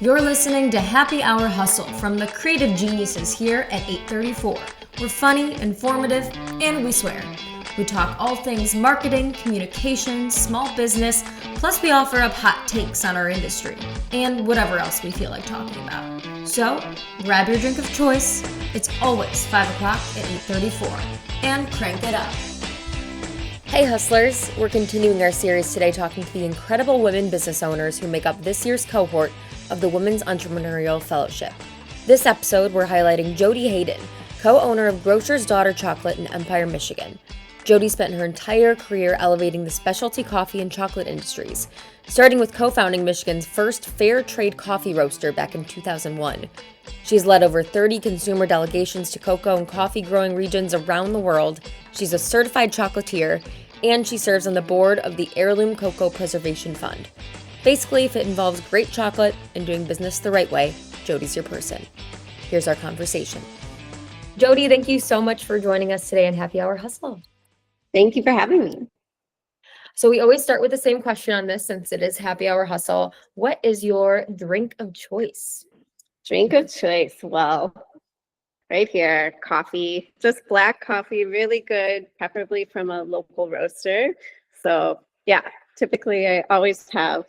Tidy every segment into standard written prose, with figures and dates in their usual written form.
You're listening to Happy Hour Hustle from the creative geniuses here at 834. We're funny, informative, and we swear. We talk all things marketing, communication, small business, plus we offer up hot takes on our industry and whatever else we feel like talking about. So grab your drink of choice. It's always 5 o'clock at 834 and crank it up. Hey hustlers, we're continuing our series today talking to the incredible women business owners who make up this year's cohort of the Women's Entrepreneurial Fellowship. This episode, we're highlighting Jody Hayden, co-owner of Grocer's Daughter Chocolate in Empire, Michigan. Jody spent her entire career elevating the specialty coffee and chocolate industries, starting with co-founding Michigan's first fair trade coffee roaster back in 2001. She's led over 30 consumer delegations to cocoa and coffee growing regions around the world. She's a certified chocolatier, and she serves on the board of the Heirloom Cocoa Preservation Fund. Basically, if it involves great chocolate and doing business the right way, Jody's your person. Here's our conversation. Jody, thank you so much for joining us today on Happy Hour Hustle. Thank you for having me. So we always start with the same question on this since it is Happy Hour Hustle. What is your drink of choice? Drink of choice. Well, right here, coffee, just black coffee, really good, preferably from a local roaster. So yeah, typically I always have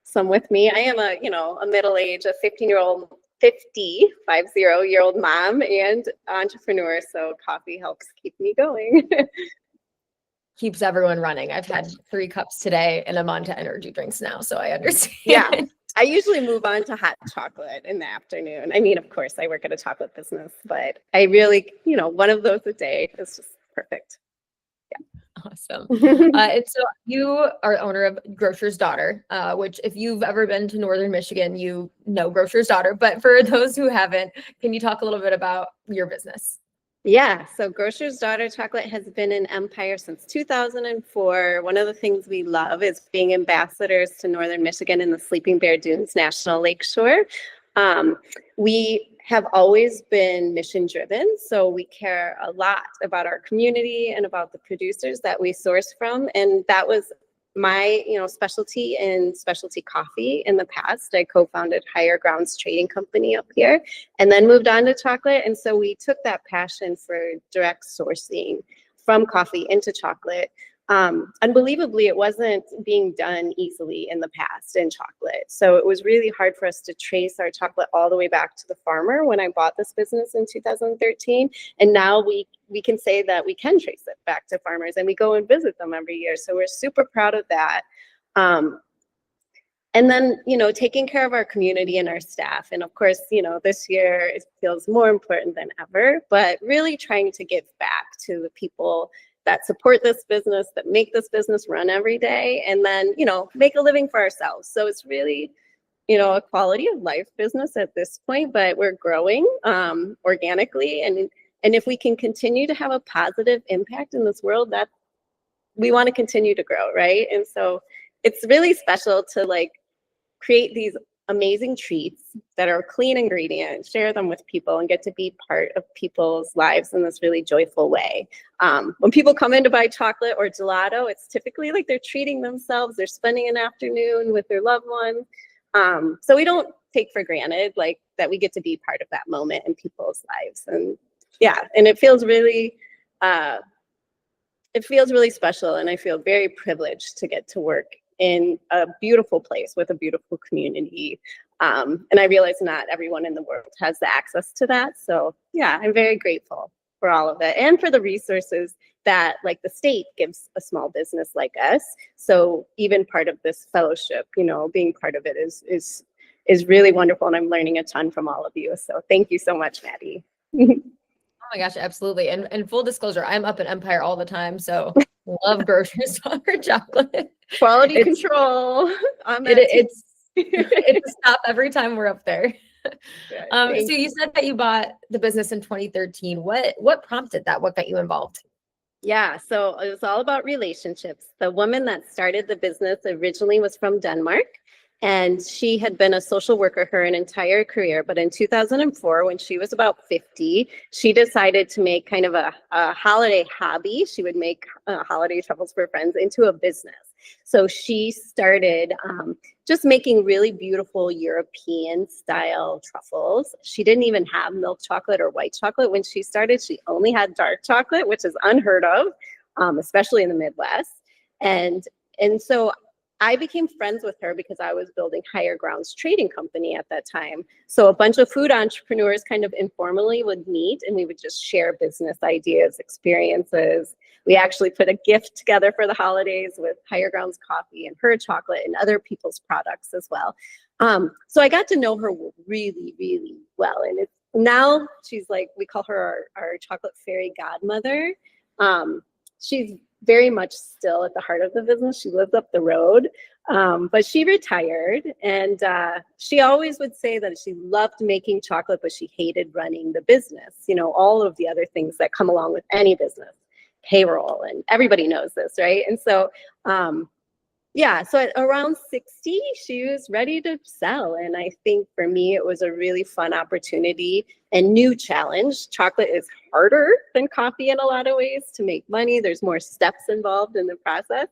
some with me. I am a middle-aged, a 50-year-old mom and entrepreneur. So coffee helps keep me going. Keeps everyone running. I've had 3 cups today and I'm on to energy drinks now, so I understand. Yeah, I usually move on to hot chocolate in the afternoon. I mean, of course, I work at a chocolate business, but I really, one of those a day is just perfect. Awesome. And so you are owner of Grocer's Daughter, which if you've ever been to Northern Michigan, you know Grocer's Daughter. But for those who haven't, can you talk a little bit about your business? Yeah, so Grocer's Daughter Chocolate has been in Empire since 2004. One of the things we love is being ambassadors to Northern Michigan and the Sleeping Bear Dunes National Lakeshore. We have always been mission driven, so we care a lot about our community and about the producers that we source from, and that was my specialty in specialty coffee in the past. I co-founded Higher Grounds Trading Company up here and then moved on to chocolate, and so we took that passion for direct sourcing from coffee into chocolate. Unbelievably, it wasn't being done easily in the past in chocolate. So it was really hard for us to trace our chocolate all the way back to the farmer when I bought this business in 2013. And now we can say that we can trace it back to farmers and we go and visit them every year. So we're super proud of that. And then, taking care of our community and our staff. And of course, this year it feels more important than ever, but really trying to give back to the people that support this business, that make this business run every day, and then, make a living for ourselves. So it's really, a quality of life business at this point, but we're growing organically. And if we can continue to have a positive impact in this world, that we want to continue to grow, right? And so it's really special to create these amazing treats that are clean ingredients, share them with people, and get to be part of people's lives in this really joyful way. When people come in to buy chocolate or gelato, it's typically like they're treating themselves, they're spending an afternoon with their loved ones. So we don't take for granted that we get to be part of that moment in people's lives. And yeah, and it feels really special, and I feel very privileged to get to work in a beautiful place with a beautiful community. And I realize not everyone in the world has the access to that. So yeah, I'm very grateful for all of it and for the resources that the state gives a small business like us. So even part of this fellowship, being part of it is really wonderful. And I'm learning a ton from all of you. So thank you so much, Maddie. Oh my gosh, absolutely. And full disclosure, I'm up in Empire all the time. So love Grocer's Daughter Chocolate. Quality control. It's a stop every time we're up there. So you said that you bought the business in 2013. What prompted that? What got you involved? Yeah, so it was all about relationships. The woman that started the business originally was from Denmark, and she had been a social worker her entire career. But in 2004, when she was about 50, she decided to make kind of a holiday hobby. She would make holiday truffles for friends into a business. So she started just making really beautiful European style truffles. She didn't even have milk chocolate or white chocolate when she started. She only had dark chocolate, which is unheard of, especially in the Midwest. And so I became friends with her because I was building Higher Grounds Trading Company at that time. So a bunch of food entrepreneurs kind of informally would meet, and we would just share business ideas, experiences. We actually put a gift together for the holidays with Higher Grounds coffee and her chocolate and other people's products as well. So I got to know her really, really well. And now she's like, we call her our chocolate fairy godmother. She's very much still at the heart of the business. She lives up the road, but she retired, and she always would say that she loved making chocolate, but she hated running the business. You know, all of the other things that come along with any business, payroll, and everybody knows this, right? And so, yeah, so at around 60, she was ready to sell. And I think for me, it was a really fun opportunity and new challenge. Chocolate is harder than coffee in a lot of ways to make money. There's more steps involved in the process.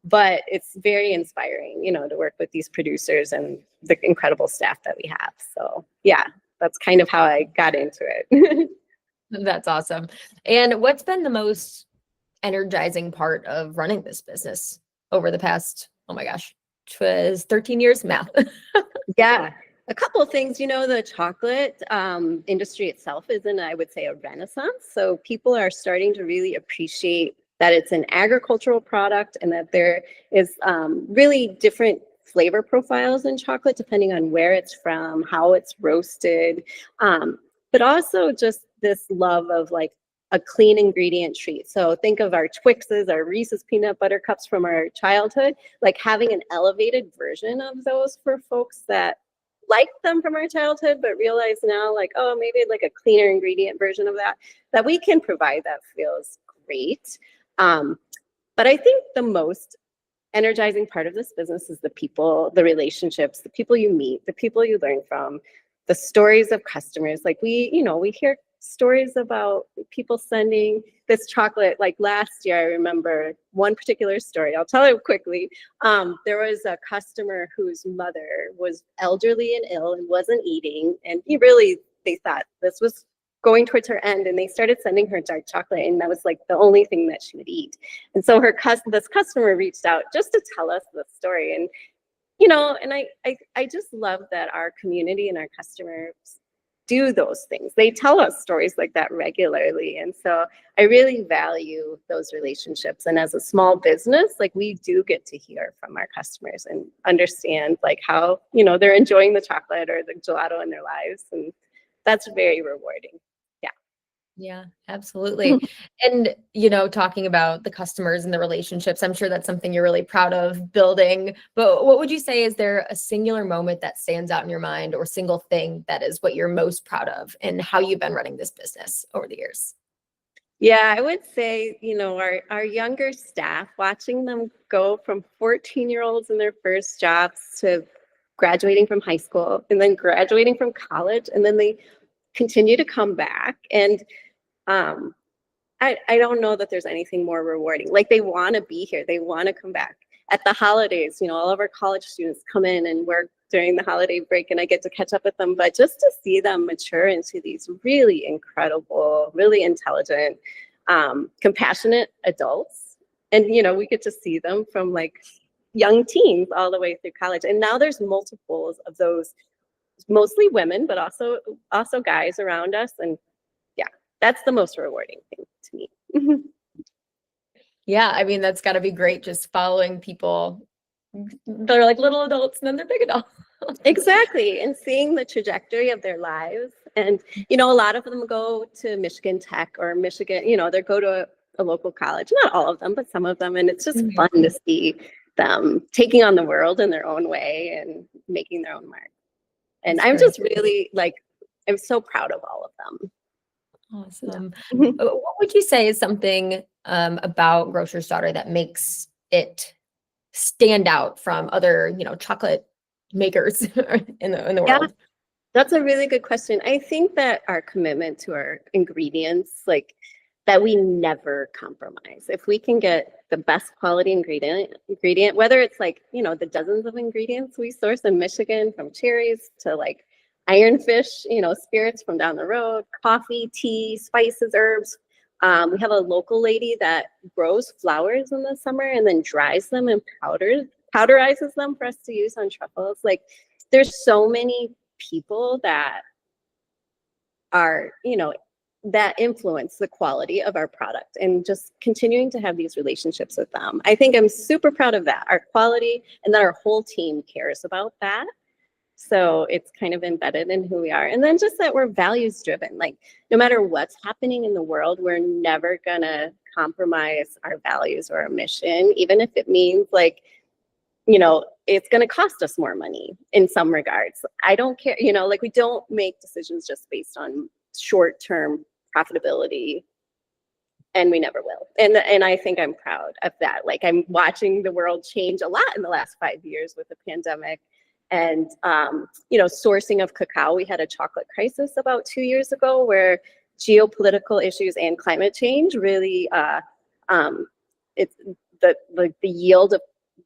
But it's very inspiring, you know, to work with these producers and the incredible staff that we have. So yeah, that's kind of how I got into it. That's awesome. And what's been the most energizing part of running this business over the past, oh my gosh, it was 13 years math? Yeah, a couple of things. You know, the chocolate industry itself is in, I would say, a renaissance. So people are starting to really appreciate that it's an agricultural product and that there is really different flavor profiles in chocolate depending on where it's from, how it's roasted, but also just this love of like a clean ingredient treat. So think of our Twixes, our Reese's peanut butter cups from our childhood, like having an elevated version of those for folks that liked them from our childhood, but realize now like, oh, maybe like a cleaner ingredient version of that we can provide that feels great. But I think the most energizing part of this business is the people, the relationships, the people you meet, the people you learn from, the stories of customers. Like we hear stories about people sending this chocolate. Like last year, I remember one particular story. I'll tell it quickly. There was a customer whose mother was elderly and ill and wasn't eating. And they thought this was going towards her end, and they started sending her dark chocolate, and that was like the only thing that she would eat. And so this customer reached out just to tell us the story. And and I just love that our community and our customers do those things. They tell us stories like that regularly. And so I really value those relationships. And as a small business, like we do get to hear from our customers and understand like how, they're enjoying the chocolate or the gelato in their lives. And that's very rewarding. Yeah, absolutely. And, talking about the customers and the relationships, I'm sure that's something you're really proud of building. But what would you say, is there a singular moment that stands out in your mind, or single thing that is what you're most proud of and how you've been running this business over the years? Yeah, I would say, our younger staff, watching them go from 14-year-olds in their first jobs to graduating from high school and then graduating from college, and then they continue to come back. And I don't know that there's anything more rewarding. Like they want to be here. They want to come back. At the holidays, all of our college students come in and work during the holiday break, and I get to catch up with them. But just to see them mature into these really incredible, really intelligent, compassionate adults. And, we get to see them from like young teens all the way through college. And now there's multiples of those, mostly women, but also guys around us. And yeah, that's the most rewarding thing to me. Yeah, I mean, that's got to be great, just following people. They're like little adults and then they're big adults. Exactly. And seeing the trajectory of their lives. And, a lot of them go to Michigan Tech or Michigan, they go to a local college. Not all of them, but some of them. And it's just fun to see them taking on the world in their own way and making their own mark. And I'm just really I'm so proud of all of them. Awesome. Yeah. What would you say is something about Grocer's Daughter that makes it stand out from other, chocolate makers in the Yeah, world? that's a really good question. I think that our commitment to our ingredients, like that we never compromise. If we can get the best quality ingredient, whether it's like, you know, the dozens of ingredients we source in Michigan, from cherries to like ironfish, you know, spirits from down the road, coffee, tea, spices, herbs. We have a local lady that grows flowers in the summer and then dries them and powderizes them for us to use on truffles. Like, there's so many people that are, you know, that influence the quality of our product, and just continuing to have these relationships with them. I think I'm super proud of that, our quality, and that our whole team cares about that. So it's kind of embedded in who we are. And then just that we're values driven. Like, no matter what's happening in the world, we're never gonna compromise our values or our mission, even if it means like, you know, it's going to cost us more money in some regards. I don't care, you know, like, we don't make decisions just based on short-term profitability, and we never will. And I think I'm proud of that. Like, I'm watching the world change a lot in the last 5 years with the pandemic. And, you know, sourcing of cacao, we had a chocolate crisis about 2 years ago where geopolitical issues and climate change really, it's the yield of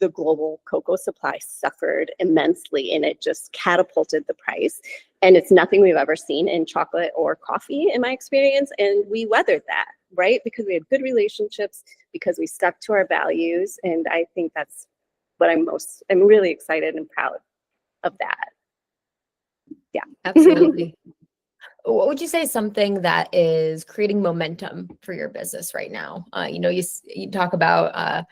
the global cocoa supply suffered immensely, and it just catapulted the price. And it's nothing we've ever seen in chocolate or coffee, in my experience. And we weathered that, right? Because we had good relationships, because we stuck to our values. And I think that's what I'm really excited and proud of that. Yeah. Absolutely. What would you say is something that is creating momentum for your business right now? You know, you talk about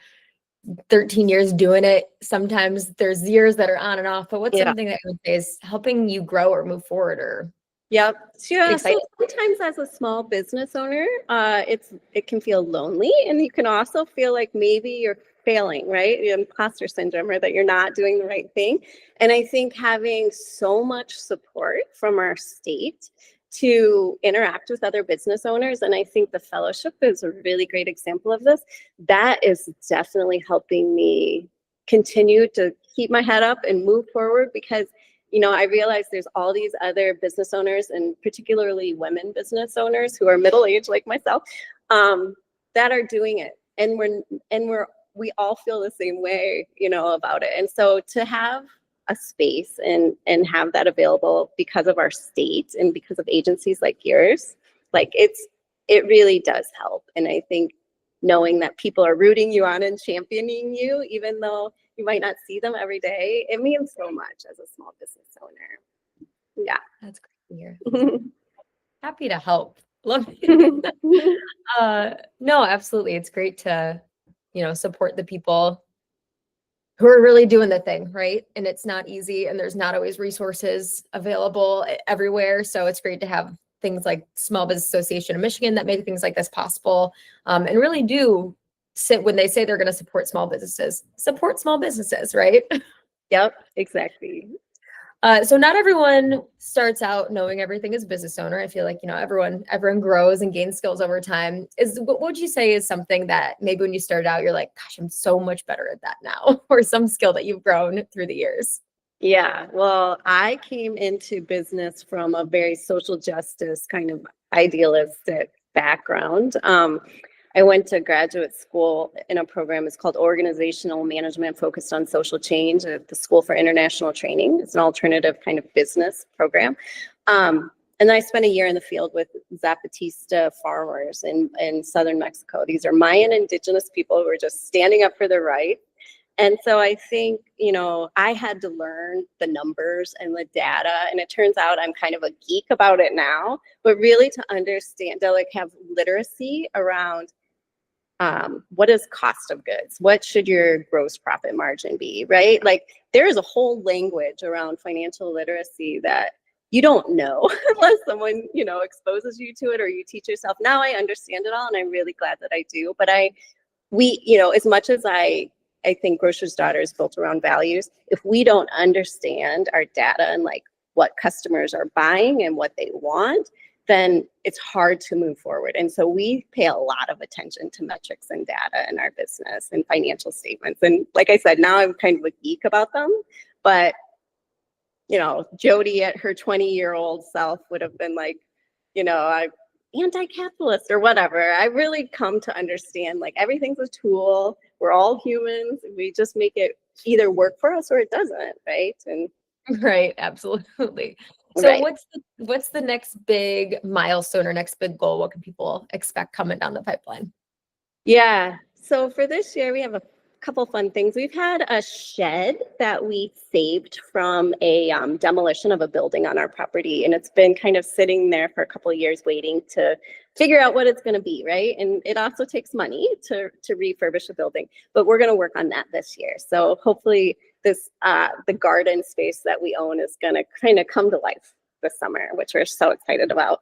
13 years doing it. Sometimes there's years that are on and off, but what's something that you would say is helping you grow or move forward or Yeah. So excited? sometimes as a small business owner, it can feel lonely, and you can also feel like maybe you're failing, right? The imposter syndrome, or that you're not doing the right thing. And I think having so much support from our state to interact with other business owners, and I think the fellowship is a really great example of this, that is definitely helping me continue to keep my head up and move forward, because, you know, I realize there's all these other business owners, and particularly women business owners who are middle-aged like myself, that are doing it. And we all feel the same way, you know, about it. And so to have a space and have that available because of our state and because of agencies like yours, like, it really does help. And I think knowing that people are rooting you on and championing you, even though you might not see them every day, it means so much as a small business owner. Yeah. That's great to hear. Happy to help. Love it. No, absolutely. It's great to, you know, support the people who are really doing the thing, right? And it's not easy, and there's not always resources available everywhere. So it's great to have things like Small Business Association of Michigan that make things like this possible, and really do sit when they say they're going to support small businesses, right? Yep, exactly. So not everyone starts out knowing everything as a business owner. I feel like, you know, everyone grows and gains skills over time. What would you say is something that maybe when you started out, you're like, gosh, I'm so much better at that now, or some skill that you've grown through the years? Yeah, well, I came into business from a very social justice kind of idealistic background. I went to graduate school in a program. It's called Organizational Management, focused on social change at the School for International Training. It's an alternative kind of business program. And then I spent a year in the field with Zapatista farmers in southern Mexico. These are Mayan indigenous people who are just standing up for their rights. And so I think, you know, I had to learn the numbers and the data, and it turns out I'm kind of a geek about it now, but really to understand, to like have literacy around what is cost of goods? What should your gross profit margin be, right? Like, there is a whole language around financial literacy that you don't know unless someone, you know, exposes you to it or you teach yourself. Now I understand it all, and I'm really glad that I do. But you know, as much as I think Grocer's Daughter is built around values, if we don't understand our data and like what customers are buying and what they want, then it's hard to move forward. And so we pay a lot of attention to metrics and data in our business and financial statements. And like I said, now I'm kind of a geek about them, but, you know, Jody at her 20-year-old self would have been like, you know, anti-capitalist or whatever. I really come to understand like everything's a tool. We're all humans. We just make it either work for us or it doesn't, right? And Right, absolutely. So right. what's the next big milestone or next big goal? What can people expect coming down the pipeline? Yeah. So for this year, we have a couple fun things. We've had a shed that we saved from a demolition of a building on our property, and it's been kind of sitting there for a couple of years waiting to figure out what it's going to be, right? And it also takes money to refurbish a building, but we're going to work on that this year. So hopefully this the garden space that we own is going to kind of come to life this summer, which we're so excited about.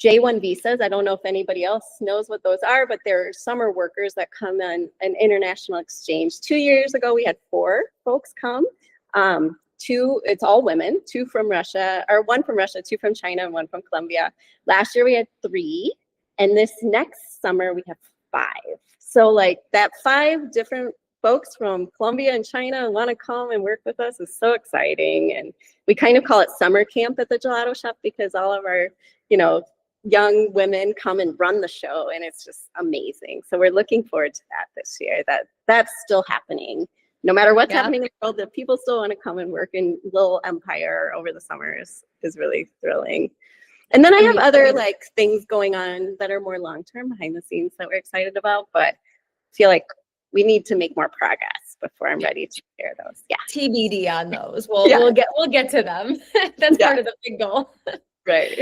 J1 visas, I don't know if anybody else knows what those are, but they're summer workers that come on an international exchange. 2 years ago, we had 4 folks come. Two, it's all women, 2 from Russia, or 1 from Russia, 2 from China, and 1 from Colombia. Last year we had 3, and this next summer we have 5. So like that 5 different folks from Colombia and China want to come and work with us is so exciting. And we kind of call it summer camp at the gelato shop because all of our, young women come and run the show, and it's just amazing. So we're looking forward to that this year. That's still happening. No matter what's happening in the world, that people still want to come and work in Little Empire over the summer is really thrilling. And then I have other like things going on that are more long-term behind the scenes that we're excited about, but feel like we need to make more progress before I'm ready to share those. Yeah. TBD on those. We'll get to them. That's part of the big goal. Right.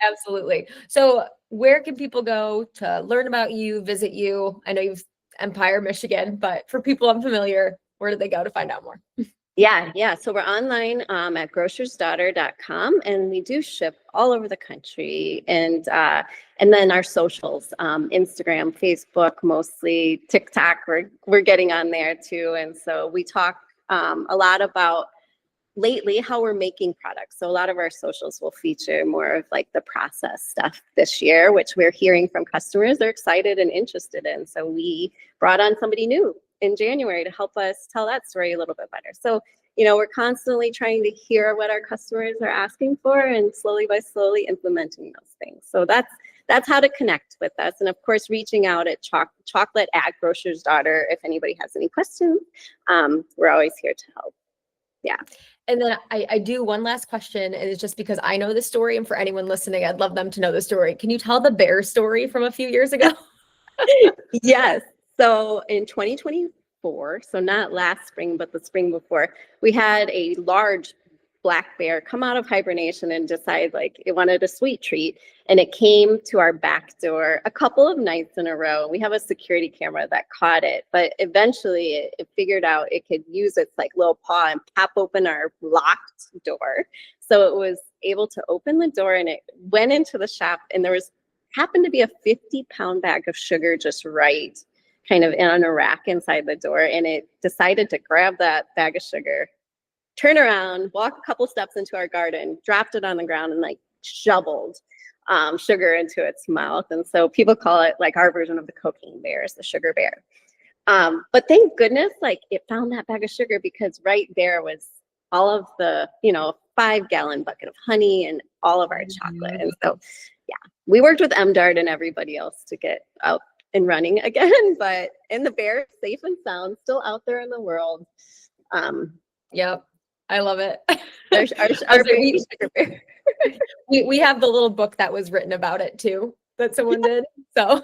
Absolutely. So where can people go to learn about you, visit you? I know you've Empire, Michigan, but for people unfamiliar, where do they go to find out more? Yeah. So we're online at grocersdaughter.com, and we do ship all over the country. And then our socials, Instagram, Facebook, mostly TikTok, we're getting on there too. And so we talk a lot about lately how we're making products. So a lot of our socials will feature more of like the process stuff this year, which we're hearing from customers they're excited and interested in. So we brought on somebody new in January to help us tell that story a little bit better. So, we're constantly trying to hear what our customers are asking for and slowly implementing those things. So that's how to connect with us. And of course, reaching out at chocolate at Grocer's Daughter. If anybody has any questions, we're always here to help. Yeah. And then I do one last question, and it's just because I know the story, and for anyone listening, I'd love them to know the story. Can you tell the bear story from a few years ago? Yes. So in 2024, so not last spring, but the spring before, we had a large black bear come out of hibernation and decide like it wanted a sweet treat. And it came to our back door a couple of nights in a row. We have a security camera that caught it, but eventually it figured out it could use its like little paw and pop open our locked door. So it was able to open the door, and it went into the shop, and there happened to be a 50-pound bag of sugar just right kind of on a rack inside the door. And it decided to grab that bag of sugar, turn around, walk a couple steps into our garden, dropped it on the ground, and like shoveled sugar into its mouth. And so people call it like our version of the cocaine bear is the sugar bear. But thank goodness, like it found that bag of sugar, because right there was all of the, 5-gallon bucket of honey and all of our chocolate. And so, yeah, we worked with MDART and everybody else to get out and running again, and the bear is safe and sound, still out there in the world. Yep. I love it. Our baby sugar bear. We have the little book that was written about it too, that someone did. So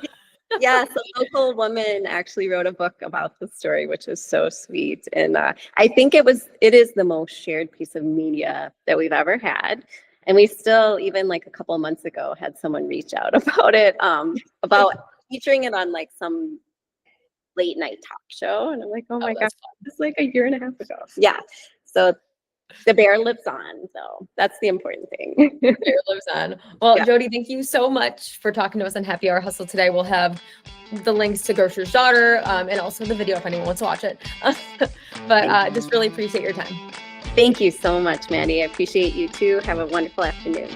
yeah, so a local woman actually wrote a book about the story, which is so sweet. And I think it is the most shared piece of media that we've ever had. And we still, even like a couple of months ago, had someone reach out about it, about featuring it on like some late night talk show. And I'm like, oh my gosh, this is like a year and a half ago. Yeah. So the bear lives on. So that's the important thing. The bear lives on. Well, yeah. Jody, thank you so much for talking to us on Happy Hour Hustle today. We'll have the links to Grocer's Daughter and also the video if anyone wants to watch it. But just really appreciate your time. Thank you so much, Maddie. I appreciate you too. Have a wonderful afternoon.